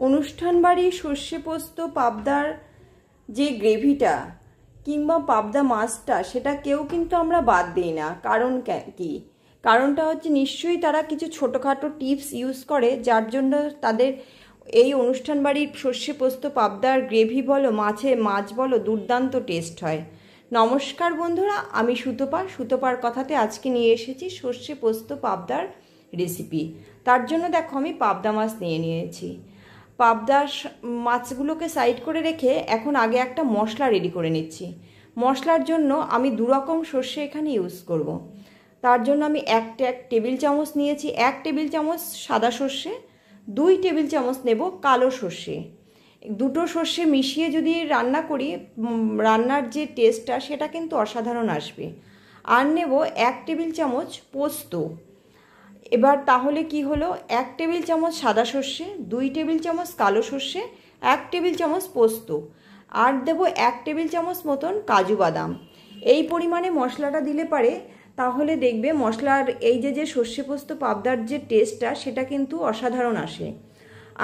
অনুষ্ঠান বাড়ি সর্ষে পোস্ত পাবদার যে গ্রেভিটা কিংবা পাবদা মাছটা সেটা কেউ কিন্তু আমরা বাদ দিই না। কারণ কি? কারণটা হচ্ছে নিশ্চয়ই তারা কিছু ছোটোখাটো টিপস ইউজ করে, যার জন্য তাদের এই অনুষ্ঠান বাড়ির সর্ষে পোস্ত পাবদার গ্রেভি বলো মাছ বলো দুর্দান্ত টেস্ট হয়। নমস্কার বন্ধুরা, আমি সুতপার কথাতে আজকে নিয়ে এসেছি সর্ষে পোস্ত পাবদার রেসিপি। তার জন্য দেখো আমি পাবদা মাছ নিয়ে নিয়েছি। পাবদার মাছগুলোকে সাইড করে রেখে এখন আগে একটা মশলা রেডি করে নিচ্ছি। মশলার জন্য আমি 2 রকম সর্ষে এখানে ইউজ করব। তার জন্য আমি 1 টেবিল চামচ নিয়েছি 1 টেবিল চামচ সাদা সর্ষে, 2 টেবিল চামচ নেব কালো সর্ষে। দুটো সর্ষে মিশিয়ে যদি রান্না করি রান্নার যে টেস্টটা সেটা কিন্তু অসাধারণ আসবে। আর নেব 1 টেবিল চামচ পোস্ত। এবার তাহলে কি হলো, 1 টেবিল চামচ সাদা সর্ষে, 2 টেবিল চামচ কালো সর্ষে, 1 টেবিল চামচ পোস্ত, আর দেব 1 টেবিল চামচ মতন কাজু বাদাম। এই পরিমাণে মশলাটা দিলে পারে তাহলে দেখবে মশলার এই যে সর্ষে পোস্ত পাবদার যে টেস্টটা সেটা কিন্তু অসাধারণ আসে।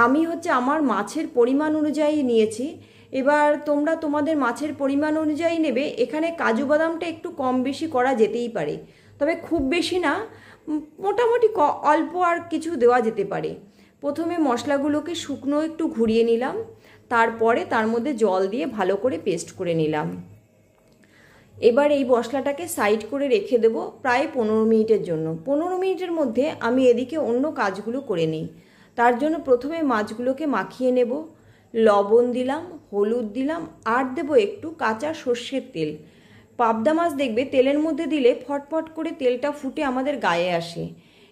আমি আমার মাছের পরিমাণ অনুযায়ী নিয়েছি। এবার তোমরা তোমাদের মাছের পরিমাণ অনুযায়ী নেবে। এখানে কাজু বাদামটা একটু কম বেশি করা যেতেই পারে, তবে খুব বেশি না, মোটামুটি অল্প আর কিছু দেওয়া যেতে পারে। প্রথমে মশলাগুলোকে শুকনো একটু ঘুরিয়ে নিলাম, তারপরে তার মধ্যে জল দিয়ে ভালো করে পেস্ট করে নিলাম। এবার এই মশলাটাকে সাইড করে রেখে দেব প্রায় 15 মিনিটের জন্য। 15 মিনিটের মধ্যে আমি এদিকে অন্য কাজগুলো করে নিই। তার জন্য প্রথমে মাছগুলোকে মাখিয়ে নেব। লবণ দিলাম, হলুদ দিলাম, আর দেব একটু কাঁচা সর্ষের তেল। পাবদা মাছ দেখবে তেলের মধ্যে দিলে ফটফট করে তেলটা ফুটে আমাদের গায়ে আসে।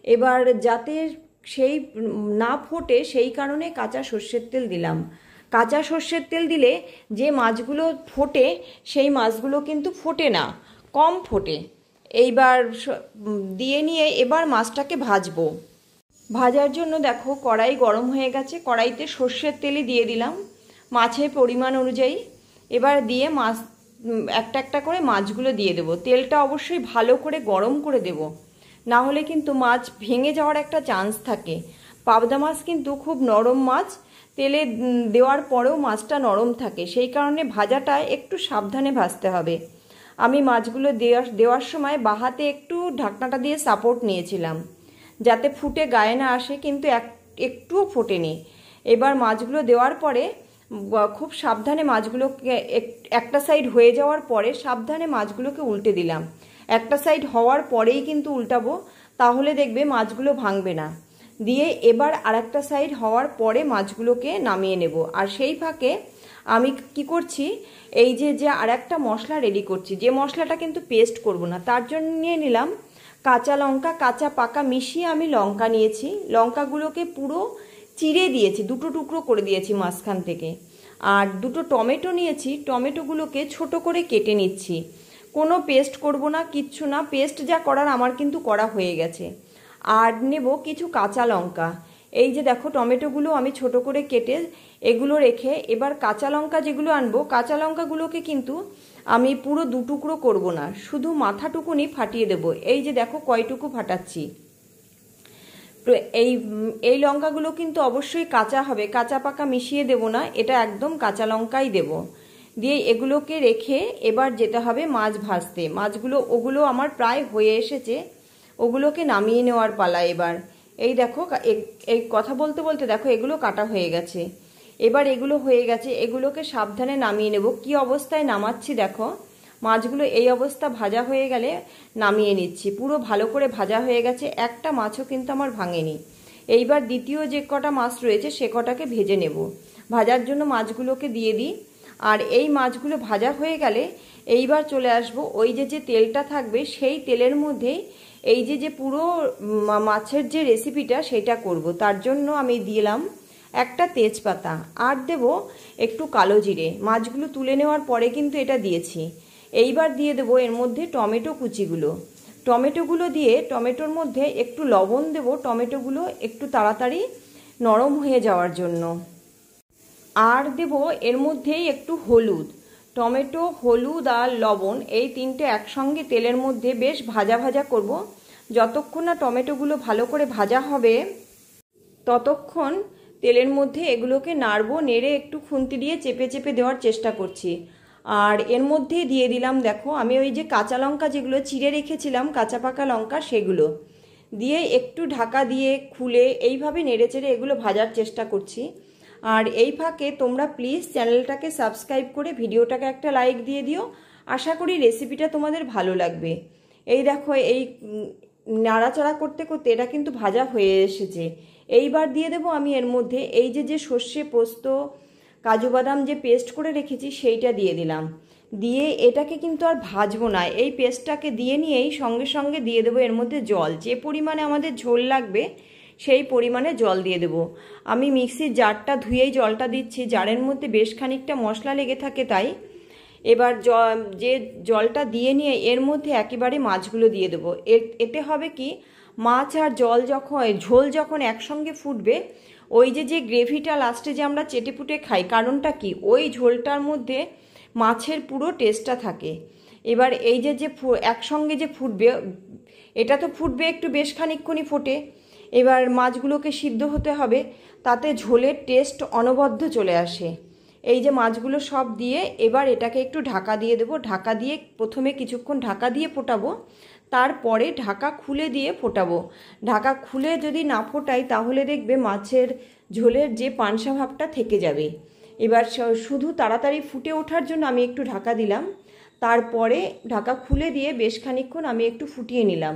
এবার যাতে সেই না ফোটে সেই কারণে কাঁচা সর্ষের তেল দিলাম। কাঁচা সর্ষের তেল দিলে যে মাছগুলো ফোটে সেই মাছগুলো কিন্তু ফোটে না, কম ফোটে। এইবার দিয়ে নিয়ে এবার মাছটাকে ভাজবো। ভাজার জন্য দেখো কড়াই গরম হয়ে গেছে, কড়াইতে সর্ষের তেলই দিয়ে দিলাম মাছের পরিমাণ অনুযায়ী। এবার দিয়ে মাছ একটা করে মাছগুলো দিয়ে দেবো। তেলটা অবশ্যই ভালো করে গরম করে দেব, না হলে কিন্তু মাছ ভেঙে যাওয়ার একটা চান্স থাকে। পাবদা মাছ কিন্তু খুব নরম মাছ, তেলে দেওয়ার পরেও মাছটা নরম থাকে, সেই কারণে ভাজাটা একটু সাবধানে ভাজতে হবে। আমি মাছগুলো দেওয়ার সময় বাহাতে একটু ঢাকনাটা দিয়ে সাপোর্ট নিয়েছিলাম যাতে ফুটে গায়ে না আসে, কিন্তু একটুও ফোটেনি। এবার মাছগুলো দেওয়ার পরে খুব সাবধানে মাছগুলোকে একটা সাইড হয়ে যাওয়ার পরে সাবধানে মাছগুলোকে উল্টে দিলাম। একটা সাইড হওয়ার পরেই কিন্তু উল্টাবো, তাহলে দেখবে মাছগুলো ভাঙবে না। দিয়ে এবার আরেকটা সাইড হওয়ার পরে মাছগুলোকে নামিয়ে নেব। আর সেই ফাঁকে আমি কি করছি, এই যে আরেকটা মশলা রেডি করছি, যে মশলাটা কিন্তু পেস্ট করব না। তার জন্য নিয়ে নিলাম কাঁচা লঙ্কা, কাঁচা পাকা মিশিয়ে আমি লঙ্কা নিয়েছি। লঙ্কাগুলোকে পুরো চিড়ে দিয়েছি, 2 টুকরো করে দিয়েছি মাঝখান থেকে। আর 2 টমেটো নিয়েছি, টমেটোগুলোকে ছোট করে কেটে নিচ্ছি। কোনো পেস্ট করব না, কিচ্ছু না, পেস্ট যা করার আমার কিন্তু করা হয়ে গেছে। আর নেব কিছু কাঁচা লঙ্কা। এই যে দেখো টমেটোগুলো আমি ছোট করে কেটে এগুলো রেখে এবার কাঁচা লঙ্কা যেগুলো আনবো, কাঁচা লঙ্কাগুলোকে কিন্তু আমি পুরো 2 টুকরো করব না, শুধু মাথাটুকুনি ফাটিয়ে দেব। এই যে দেখো কয়টুকু ফাটাচ্ছি। এই লঙ্কাগুলো কিন্তু অবশ্যই কাঁচা হবে, কাঁচা পাকা মিশিয়ে দেব না, এটা একদম কাঁচা লঙ্কাই দেব। দিয়ে এগুলোকে রেখে এবার যেতে হবে মাছ ভাজতে। ওগুলো আমার প্রায় হয়ে এসেছে, ওগুলোকে নামিয়ে নেওয়ার পালা এবার। এই দেখো এই কথা বলতে বলতে দেখো এগুলো কাটা হয়ে গেছে। এবার এগুলো হয়ে গেছে, এগুলোকে সাবধানে নামিয়ে নেব। কি অবস্থায় নামাচ্ছি দেখো, মাছগুলো এই অবস্থা ভাজা হয়ে গেলে নামিয়ে নিচ্ছি। পুরো ভালো করে ভাজা হয়ে গেছে, একটা মাছও কিন্তু আমার ভাঙেনি। এইবার দ্বিতীয় যে কটা মাছ রয়েছে সে কটাকে ভেজে নেব। ভাজার জন্য মাছগুলোকে দিয়ে দিই। আর এই মাছগুলো ভাজা হয়ে গেলে এইবার চলে আসবো ওই যে তেলটা থাকবে সেই তেলের মধ্যে এই যে পুরো মাছের যে রেসিপিটা সেটা করব। তার জন্য আমি দিলাম একটা তেজপাতা, আর দেব একটু কালো জিরে। মাছগুলো তুলে নেওয়ার পরে কিন্তু এটা দিয়েছি। এইবার দিয়ে দেবো এর মধ্যে টমেটো টমেটোগুলো দিয়ে টমেটোর মধ্যে একটু লবণ দেব, টমেটোগুলো একটু তাড়াতাড়ি নরম হয়ে যাওয়ার জন্য। আর দেব এর মধ্যেই একটু হলুদ। টমেটো, হলুদ আর লবণ এই 3টে একসঙ্গে তেলের মধ্যে বেশ ভাজা ভাজা করব। যতক্ষণ না টমেটোগুলো ভালো করে ভাজা হবে ততক্ষণ তেলের মধ্যে এগুলোকে নাড়বো, নেড়ে একটু খুন্তি দিয়ে চেপে চেপে দেওয়ার চেষ্টা করছি। আর এর মধ্যে দিয়ে দিলাম, দেখো আমি ওই যে কাঁচা লঙ্কা যেগুলো চিড়ে রেখেছিলাম, কাঁচা পাকা লঙ্কা, সেগুলো দিয়ে একটু ঢাকা দিয়ে খুলে এইভাবে নেড়ে চেড়ে এগুলো ভাজার চেষ্টা করছি। আর এই ফাঁকে তোমরা প্লিজ চ্যানেলটাকে সাবস্ক্রাইব করে ভিডিওটাকে একটা লাইক দিয়ে দিও। আশা করি রেসিপিটা তোমাদের ভালো লাগবে। এই দেখো এই নাড়াচাড়া করতে করতে এটা কিন্তু ভাজা হয়ে এসেছে। এইবার দিয়ে দেবো আমি এর মধ্যে এই যে সর্ষে পোস্ত কাজু বাদাম যে পেস্ট করে রেখেছি সেইটা দিয়ে দিলাম। দিয়ে এটাকে কিন্তু আর ভাজবো না, এই পেস্টটাকে দিয়ে নিয়েই সঙ্গে সঙ্গে দিয়ে দেবো এর মধ্যে জল। যে পরিমাণে আমাদের ঝোল লাগবে সেই পরিমাণে জল দিয়ে দেবো। আমি মিক্সির জারটা ধুয়েই জলটা দিচ্ছি, জারের মধ্যে বেশ খানিকটা মশলা লেগে থাকে তাই। এবার যে জলটা দিয়ে নিয়ে এর মধ্যে একেবারে মাছগুলো দিয়ে দেবো। এতে হবে কি, মাছ আর জল যখন ঝোল যখন একসঙ্গে ফুটবে, ওই যে গ্রেভিটা লাস্টে যে আমরা চেটেপুটে খাই, কারণটা কি, ওই ঝোলটার মধ্যে মাছের পুরো টেস্টটা থাকে। এবার এই যে একসঙ্গে যে ফুটবে, এটা তো ফুটবে একটু বেশ খানিকক্ষণই ফোটে। এবার মাছগুলোকে সিদ্ধ হতে হবে, তাতে ঝোলের টেস্ট অনবদ্য চলে আসে। এই যে মাছগুলো সব দিয়ে এবার এটাকে একটু ঢাকা দিয়ে দেবো। ঢাকা দিয়ে প্রথমে কিছুক্ষণ ঢাকা দিয়ে ফোটাবো, তারপরে ঢাকা খুলে দিয়ে ফোটাবো। ঢাকা খুলে যদি না ফোটাই তাহলে দেখবে মাছের ঝোলের যে পানসা ভাবটা থেকে যাবে। এবার শুধু তাড়াতাড়ি ফুটে ওঠার জন্য আমি একটু ঢাকা দিলাম, তারপরে ঢাকা খুলে দিয়ে বেশ খানিকক্ষণ আমি একটু ফুটিয়ে নিলাম।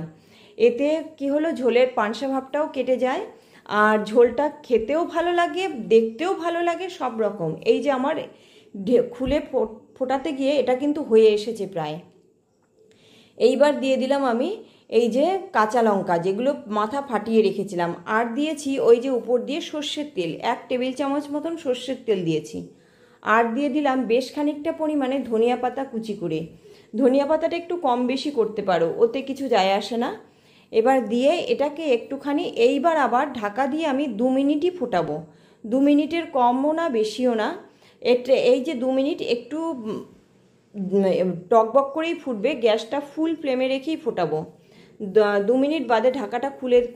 এতে কি হলো, ঝোলের পানসা ভাবটাও কেটে যায় আর ঝোলটা খেতেও ভালো লাগে, দেখতেও ভালো লাগে, সব রকম। এই যে আমার খুলে ফোটাতে গিয়ে এটা কিন্তু হয়ে এসেছে প্রায়। এইবার দিয়ে দিলাম আমি এই যে কাঁচা লঙ্কা যেগুলো মাথা ফাটিয়ে রেখেছিলাম, আর দিয়েছি ওই যে উপর দিয়ে সর্ষের তেল, 1 টেবিল চামচ মতন সর্ষের তেল দিয়েছি। আর দিয়ে দিলাম বেশ খানিকটা পরিমাণে ধনিয়া পাতা কুচি করে। ধনিয়া পাতাটা একটু কম বেশি করতে পারো, ওতে কিছু যায় আসে না। এবার দিয়ে এটাকে একটুখানি এইবার আবার ঢাকা দিয়ে আমি 2 মিনিটই ফোটাবো। 2 মিনিটের কমও না বেশিও না। এই যে 2 মিনিট একটু টকবক করেই ফুটবে, গ্যাসটা ফুল ফ্লেমে রেখেই ফোটাবো। 2 মিনিট বাদে ঢাকাটা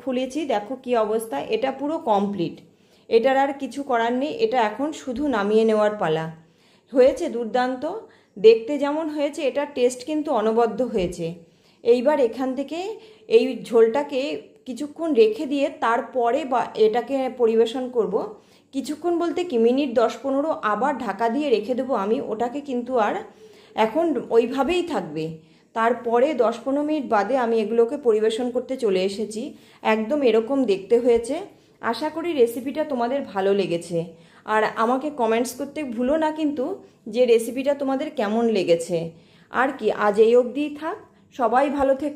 খুলেছি, দেখো কি অবস্থা। এটা পুরো কমপ্লিট, এটার আর কিছু করার নেই। এটা এখন শুধু নামিয়ে নেওয়ার পালা। হয়েছে দুর্দান্ত, দেখতে যেমন হয়েছে এটার টেস্ট কিন্তু অনবদ্য হয়েছে। এইবার এখান থেকে এই ঝোলটাকে কিছুক্ষণ রেখে দিয়ে তারপরে এটাকে পরিবেশন করব। কিছুক্ষণ বলতে কি, মিনিট 10-15 আবার ঢাকা দিয়ে রেখে দেবো আমি। ওটাকে কিন্তু আর এখন ওইভাবেই থাকবে। তারপরে 10-15 মিনিট বাদে আমি এগুলোকে পরিবেশন করতে চলে এসেছি। একদম এরকম দেখতে হয়েছে। আশা করি রেসিপিটা তোমাদের ভালো লেগেছে। আর আমাকে কমেন্টস করতে ভুলো না কিন্তু যে রেসিপিটা তোমাদের কেমন লেগেছে। আর কি, আজ এই অবধিই থাক। সবাই ভালো থেকো।